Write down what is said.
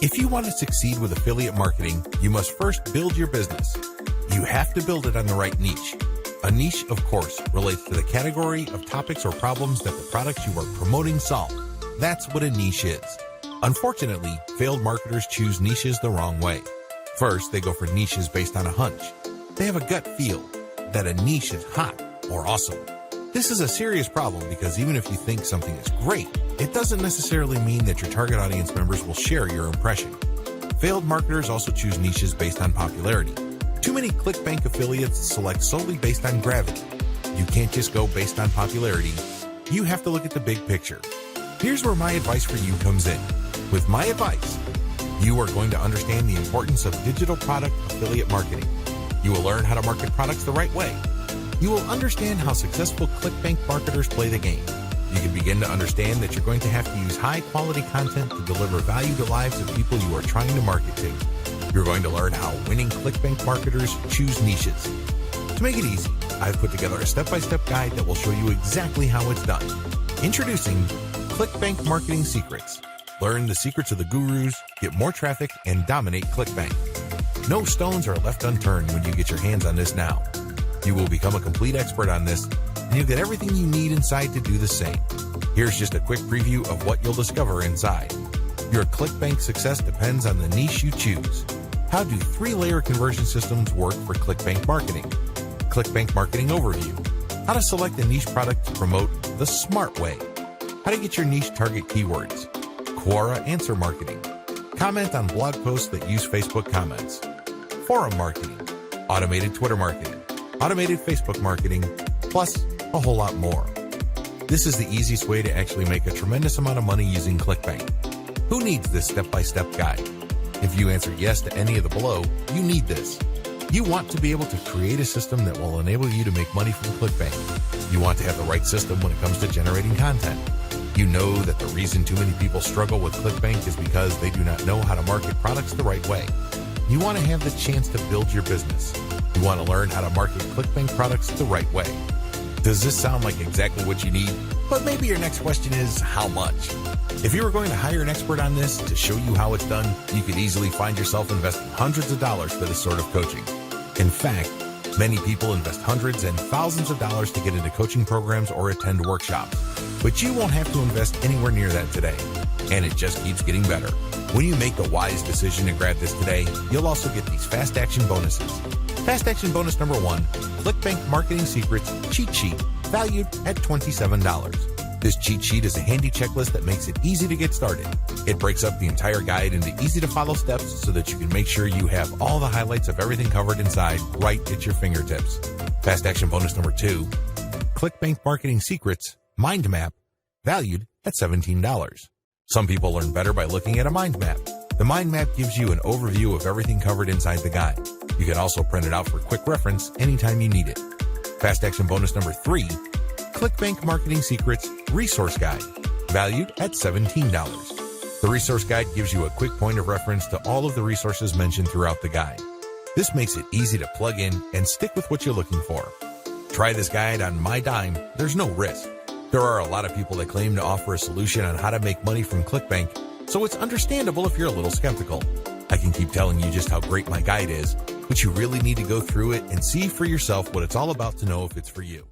If you want to succeed with affiliate marketing, you must first build your business. You have to build it on the right niche. A niche, of course, relates to the category of topics or problems that the products you are promoting solve. That's what a niche is. Unfortunately, failed marketers choose niches the wrong way. First, they go for niches based on a hunch. They have a gut feel that a niche is hot or awesome. This is a serious problem because even if you think something is great, it doesn't necessarily mean that your target audience members will share your impression. Failed marketers also choose niches based on popularity. Too many Clickbank affiliates select solely based on gravity. You can't just go based on popularity. You have to look at the big picture. Here's where my advice for you comes in. With my advice, you are going to understand the importance of digital product affiliate marketing. You will learn how to market products the right way. You will understand how successful Clickbank marketers play the game. You can begin to understand that you're going to have to use high-quality content to deliver value to lives of people you are trying to market to. You're going to learn how winning Clickbank marketers choose niches. To make it easy, I've put together a step-by-step guide that will show you exactly how it's done. Introducing Clickbank Marketing Secrets. Learn the secrets of the gurus, get more traffic, and dominate Clickbank. No stones are left unturned when you get your hands on this now. You will become a complete expert on this, and you'll get everything you need inside to do the same. Here's just a quick preview of what you'll discover inside. Your Clickbank success depends on the niche you choose. How do 3-layer conversion systems work for Clickbank marketing? Clickbank marketing overview. How to select a niche product to promote the smart way. How to get your niche target keywords. Quora answer marketing. Comment on blog posts that use Facebook comments. Forum marketing. Automated Twitter marketing. Automated Facebook marketing, plus a whole lot more. This is the easiest way to actually make a tremendous amount of money using Clickbank. Who needs this step-by-step guide? If you answer yes to any of the below, you need this. You want to be able to create a system that will enable you to make money from Clickbank. You want to have the right system when it comes to generating content. You know that the reason too many people struggle with Clickbank is because they do not know how to market products the right way. You want to have the chance to build your business. You want to learn how to market Clickbank products the right way. Does this sound like exactly what you need? But maybe your next question is, how much? If you were going to hire an expert on this to show you how it's done, you could easily find yourself investing hundreds of dollars for this sort of coaching. In fact, many people invest hundreds and thousands of dollars to get into coaching programs or attend workshops. But you won't have to invest anywhere near that today. And it just keeps getting better. When you make the wise decision to grab this today, you'll also get these fast action bonuses. Fast action bonus number 1, Clickbank Marketing Secrets Cheat Sheet, valued at $27. This cheat sheet is a handy checklist that makes it easy to get started. It breaks up the entire guide into easy to follow steps so that you can make sure you have all the highlights of everything covered inside right at your fingertips. Fast action bonus number 2, Clickbank Marketing Secrets Mind Map, valued at $17. Some people learn better by looking at a mind map. The mind map gives you an overview of everything covered inside the guide. You can also print it out for quick reference anytime you need it. Fast action bonus number 3, Clickbank Marketing Secrets Resource Guide, valued at $17. The resource guide gives you a quick point of reference to all of the resources mentioned throughout the guide. This makes it easy to plug in and stick with what you're looking for. Try this guide on my dime. There's no risk. There are a lot of people that claim to offer a solution on how to make money from Clickbank, so it's understandable if you're a little skeptical. I can keep telling you just how great my guide is, but you really need to go through it and see for yourself what it's all about to know if it's for you.